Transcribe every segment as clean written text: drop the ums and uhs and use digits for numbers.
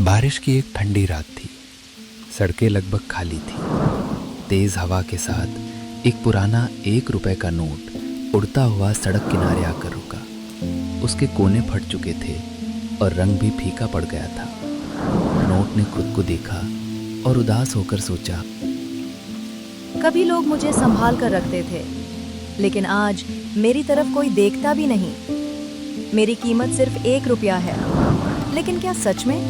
बारिश की एक ठंडी रात थी। सड़कें लगभग खाली थी। तेज हवा के साथ एक पुराना 1 रुपए का नोट उड़ता हुआ सड़क किनारे आकर रुका। उसके कोने फट चुके थे और रंग भी फीका पड़ गया था। नोट ने खुद को देखा और उदास होकर सोचा, कभी लोग मुझे संभाल कर रखते थे, लेकिन आज मेरी तरफ कोई देखता भी नहीं। मेरी कीमत सिर्फ 1 रुपया है, लेकिन क्या सच में?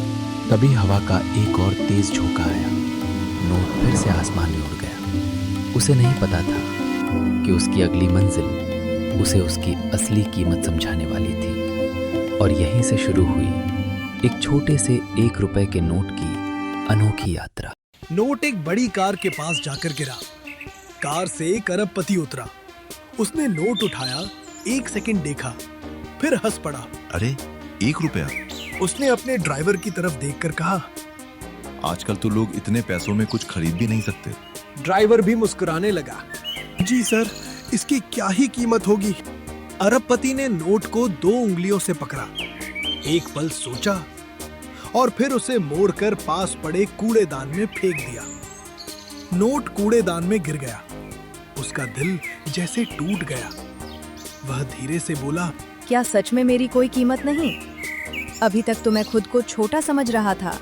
तभी हवा का एक और तेज झोंका आया। नोट फिर से आसमान में उड़ गया। उसे नहीं पता था कि उसकी अगली मंजिल उसे उसकी असली कीमत समझाने वाली थी। और यहीं से शुरू हुई एक छोटे से 1 रुपए के नोट की अनोखी यात्रा। नोट एक बड़ी कार के पास जाकर गिरा। कार से एक अरबपति उतरा। उसने नोट उठाया, 1 सेकंड देखा, फिर हंस पड़ा। अरे 1 रुपया। उसने अपने ड्राइवर की तरफ देखकर कहा, आजकल तो लोग इतने पैसों में कुछ खरीद भी नहीं सकते। ड्राइवर भी मुस्कुराने लगा। जी सर, इसकी क्या ही कीमत होगी। अरबपति ने नोट को 2 उंगलियों से पकड़ा, एक पल सोचा और फिर उसे मोड़कर पास पड़े कूड़ेदान में फेंक दिया। नोट कूड़ेदान में गिर गया। उसका दिल जैसे टूट गया। वह धीरे से बोला, क्या सच में मेरी कोई कीमत नहीं? अभी तक तो मैं खुद को छोटा समझ रहा था,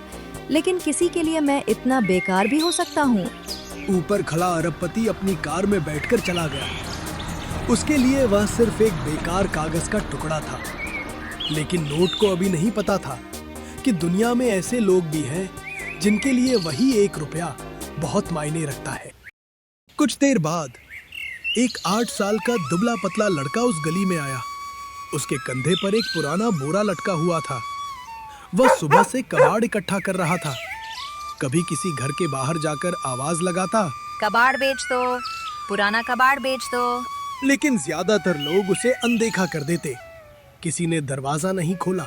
लेकिन किसी के लिए मैं इतना बेकार भी हो सकता हूँ। ऊपर खड़ा अरबपति अपनी कार में बैठकर चला गया। उसके लिए वह सिर्फ एक बेकार कागज का टुकड़ा था। लेकिन नोट को अभी नहीं पता था कि दुनिया में ऐसे लोग भी हैं जिनके लिए वही 1 रुपया बहुत मायने रखता है। कुछ देर बाद एक 8 साल का दुबला पतला लड़का उस गली में आया। उसके कंधे पर एक पुराना बोरा लटका हुआ था। वह सुबह से कबाड़ इकट्ठा कर रहा था। कभी किसी घर के बाहर जाकर आवाज लगाता, कबाड़ बेच दो, पुराना कबाड़ बेच दो। लेकिन ज्यादातर लोग उसे अनदेखा कर देते। किसी ने दरवाजा नहीं खोला,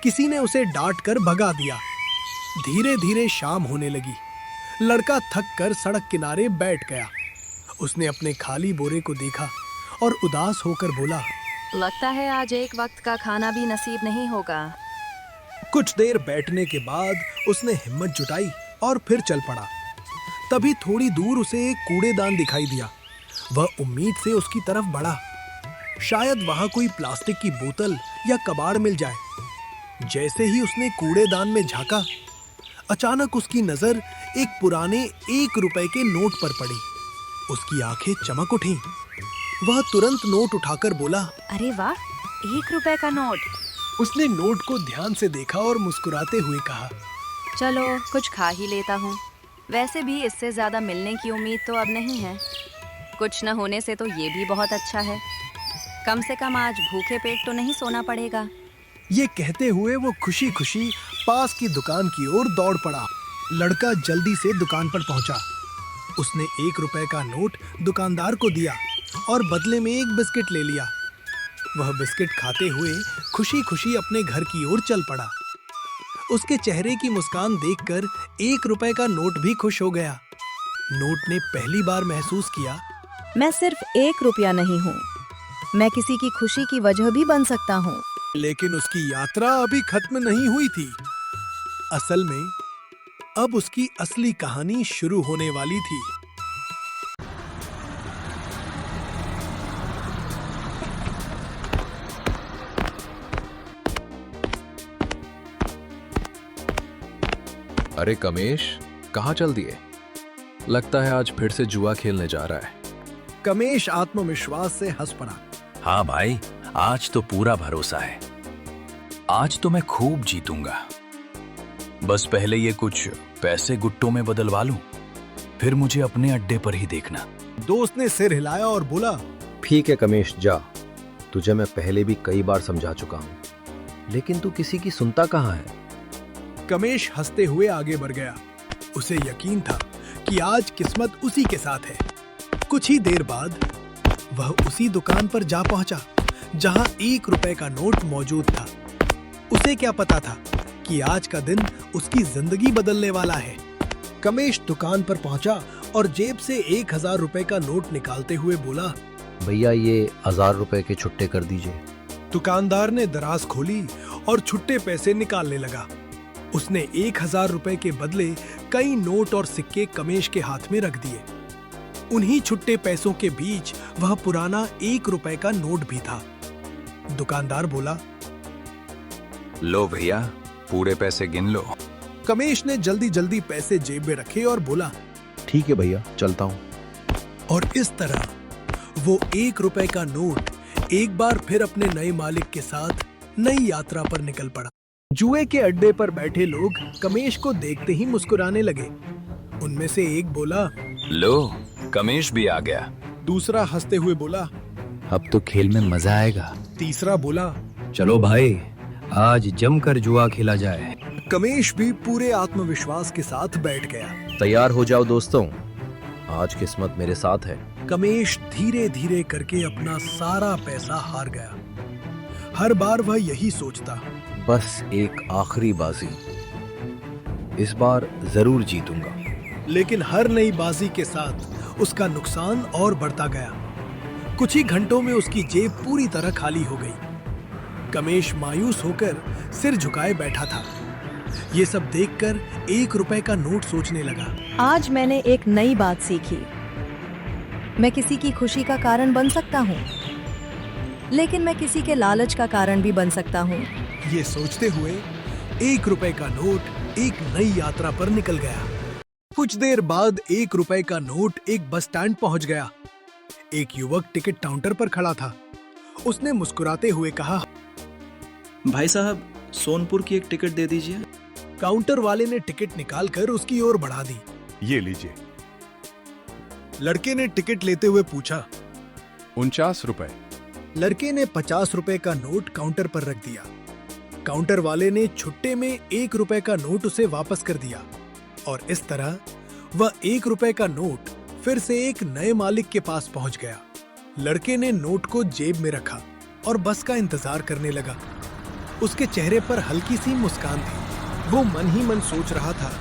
किसी ने उसे डांट कर भगा दिया। धीरे धीरे शाम होने लगी। लड़का थक कर सड़क किनारे बैठ गया। उसने अपने खाली बोरे को देखा और उदास होकर बोला, लगता है आज एक वक्त का खाना भी नसीब नहीं होगा। कुछ देर बैठने के बाद उसने हिम्मत जुटाई और फिर चल पड़ा। तभी थोड़ी दूर उसे एक कूड़ेदान दिखाई दिया। वह उम्मीद से उसकी तरफ बढ़ा। शायद वहां कोई प्लास्टिक की बोतल या कबाड़ मिल जाए। जैसे ही उसने कूड़ेदान में झांका, अचानक उसकी नजर एक पुराने 1 रुपए के नोट पर पड़ी। उसकी आंखें चमक उठी। वह तुरंत नोट उठाकर बोला, अरे वाह, 1 रुपए का नोट। उसने नोट को ध्यान से देखा और मुस्कुराते हुए कहा, चलो कुछ खा ही लेता हूँ। वैसे भी इससे ज्यादा मिलने की उम्मीद तो अब नहीं है। कुछ न होने से तो ये भी बहुत अच्छा है। कम से कम आज भूखे पेट तो नहीं सोना पड़ेगा। ये कहते हुए वो खुशी खुशी पास की दुकान की ओर दौड़ पड़ा। लड़का जल्दी से दुकान पर पहुंचा। उसने 1 रुपए का नोट दुकानदार को दिया और बदले में एक बिस्किट ले लिया। वह बिस्किट खाते हुए खुशी खुशी अपने घर की ओर चल पड़ा। उसके चेहरे की मुस्कान देखकर 1 रुपए का नोट भी खुश हो गया। नोट ने पहली बार महसूस किया, मैं सिर्फ 1 रुपया नहीं हूँ, मैं किसी की खुशी की वजह भी बन सकता हूँ। लेकिन उसकी यात्रा अभी खत्म नहीं हुई थी। असल में अब उसकी असली कहानी शुरू होने वाली थी। अरे कमेश, कहाँ चल दिए? लगता है आज फिर से जुआ खेलने जा रहा है। कमेश आत्मविश्वास से हंस पड़ा। हाँ भाई, आज तो पूरा भरोसा है। आज तो मैं खूब जीतूंगा। बस पहले ये कुछ पैसे गुट्टों में बदलवा लूं, फिर मुझे अपने अड्डे पर ही देखना। दोस्त ने सिर हिलाया और बोला, ठीक है कमेश, जा। तुझे मैं पहले भी कई बार समझा चुका हूँ, लेकिन तू किसी की सुनता कहाँ है। कमेश हंसते हुए आगे बढ़ गया। उसे यकीन था कि आज किस्मत उसी के साथ है। कुछ ही देर बाद वह उसी दुकान पर जा पहुंचा जहां 1 रुपए का नोट मौजूद था। उसे क्या पता था कि आज का दिन उसकी जिंदगी बदलने वाला है। कमेश दुकान पर पहुंचा और जेब से 1000 रुपए का नोट निकालते हुए बोला, भैया ये 1000 रुपए के छुट्टे कर दीजिए। दुकानदार ने दराज खोली और छुट्टे पैसे निकालने लगा। उसने 1,000 रुपए के बदले कई नोट और सिक्के कमेश के हाथ में रख दिए। उन्हीं छुट्टे पैसों के बीच वह पुराना 1 रुपए का नोट भी था। दुकानदार बोला, लो भैया, पूरे पैसे गिन लो। कमेश ने जल्दी जल्दी पैसे जेब में रखे और बोला, ठीक है भैया, चलता हूँ। और इस तरह वो 1 रुपए का नोट एक बार फिर अपने नए मालिक के साथ नई यात्रा पर निकल पड़ा। जुए के अड्डे पर बैठे लोग कमेश को देखते ही मुस्कुराने लगे। उनमें से एक बोला, लो, कमेश भी आ गया। दूसरा हंसते हुए बोला, अब तो खेल में मजा आएगा। तीसरा बोला, चलो भाई, आज जमकर जुआ खेला जाए। कमेश भी पूरे आत्मविश्वास के साथ बैठ गया। तैयार हो जाओ दोस्तों, आज किस्मत मेरे साथ है। कमेश धीरे धीरे करके अपना सारा पैसा हार गया। हर बार वह यही सोचता, बस एक आखिरी बाजी, इस बार जरूर जीतूंगा। लेकिन हर नई बाजी के साथ उसका नुकसान और बढ़ता गया। कुछ ही घंटों में उसकी जेब पूरी तरह खाली हो गई। कमेश मायूस होकर सिर झुकाए बैठा था। ये सब देखकर 1 रुपए का नोट सोचने लगा, आज मैंने एक नई बात सीखी। मैं किसी की खुशी का कारण बन सकता हूँ, लेकिन मैं किसी के लालच का कारण भी बन सकता हूँ। ये सोचते हुए 1 रुपए का नोट एक नई यात्रा पर निकल गया। कुछ देर बाद 1 रुपए का नोट एक बस स्टैंड पहुंच गया। एक युवक टिकट काउंटर पर खड़ा था। उसने मुस्कुराते हुए कहा, भाई साहब, सोनपुर की एक टिकट दे दीजिए। काउंटर वाले ने टिकट निकालकर उसकी ओर बढ़ा दी। ये लीजिए। लड़के ने टिकट लेते हुए पूछा, 49 रुपए। लड़के ने 50 रुपए का नोट काउंटर पर रख दिया। काउंटर वाले ने छुट्टे में 1 रुपए का नोट उसे वापस कर दिया और इस तरह वह 1 रुपए का नोट फिर से एक नए मालिक के पास पहुंच गया। लड़के ने नोट को जेब में रखा और बस का इंतजार करने लगा। उसके चेहरे पर हल्की सी मुस्कान थी। वो मन ही मन सोच रहा था,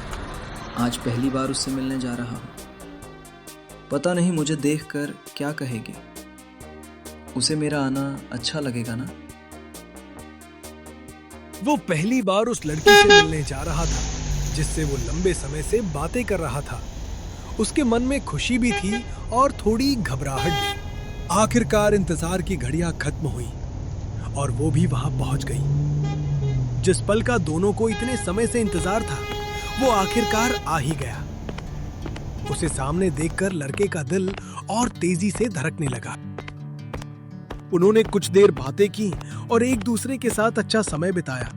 आज पहली बार उससे मिलने जा रहा हूँ। पता नहीं मुझे देखकर क्या कहेगी। उसे मेरा आना अच्छा लगेगा ना? वो पहली बार उस लड़की से मिलने जा रहा था जिससे वो लंबे समय से बातें कर रहा था। उसके मन में खुशी भी थी और थोड़ी घबराहट भी। आखिरकार इंतजार की घड़ियां खत्म हुई और वो भी वहां पहुंच गई। जिस पल का दोनों को इतने समय से इंतजार था, वो आखिरकार आ ही गया। उसे सामने देखकर लड़के का दिल और तेजी से धड़कने लगा। उन्होंने कुछ देर बातें की और एक दूसरे के साथ अच्छा समय बिताया।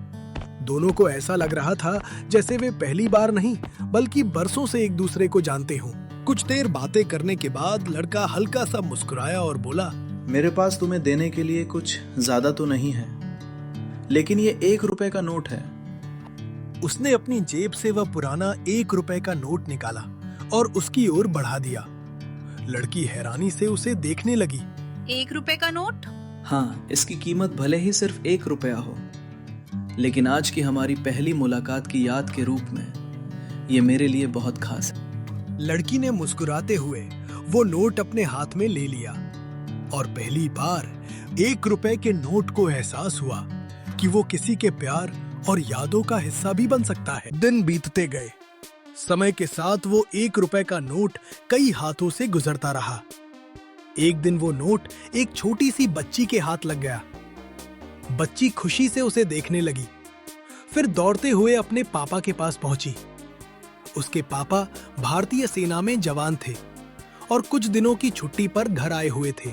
दोनों को ऐसा लग रहा था जैसे वे पहली बार नहीं बल्कि बरसों से एक दूसरे को जानते हों। कुछ देर बातें करने के बाद लड़का हल्का सा मुस्कुराया और बोला, मेरे पास तुम्हें देने के लिए कुछ ज्यादा तो नहीं है, लेकिन ये 1 रुपए का नोट है। उसने अपनी जेब से वह पुराना 1 रुपए का नोट निकाला और उसकी ओर बढ़ा दिया। लड़की हैरानी से उसे देखने लगी। 1 रुपए का नोट? हाँ, इसकी कीमत भले ही सिर्फ 1 रुपया हो, लेकिन आज की हमारी पहली मुलाकात की याद के रूप में ये मेरे लिए बहुत खास है। लड़की ने मुस्कुराते हुए वो नोट अपने हाथ में ले लिया और पहली बार 1 रुपए के नोट को एहसास हुआ कि वो किसी के प्यार और यादों का हिस्सा भी बन सकता है। दिन बीतते गए। समय के साथ वो 1 रुपए का नोट कई हाथों से गुजरता रहा। एक दिन वो नोट एक छोटी सी बच्ची के हाथ लग गया। बच्ची खुशी से उसे देखने लगी, फिर दौड़ते हुए अपने पापा के पास पहुंची। उसके पापा भारतीय सेना में जवान थे और कुछ दिनों की छुट्टी पर घर आए हुए थे।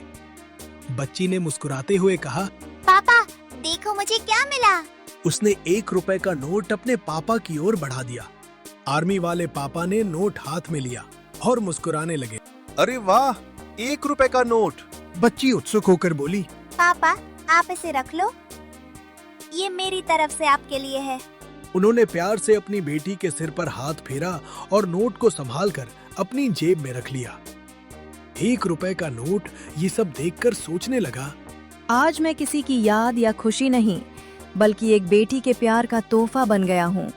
बच्ची ने मुस्कुराते हुए कहा, पापा, देखो मुझे क्या मिला। उसने 1 रुपए का नोट अपने पापा की ओर बढ़ा दिया। आर्मी वाले पापा ने नोट हाथ में लिया और मुस्कुराने लगे। अरे वाह, 1 रुपए का नोट। बच्ची उत्सुक होकर बोली, पापा, आप इसे रख लो, ये मेरी तरफ से आपके लिए है। उन्होंने प्यार से अपनी बेटी के सिर पर हाथ फेरा और नोट को संभालकर अपनी जेब में रख लिया। 1 रुपए का नोट ये सब देखकर सोचने लगा, आज मैं किसी की याद या खुशी नहीं, बल्कि एक बेटी के प्यार का तोहफा बन गया हूँ।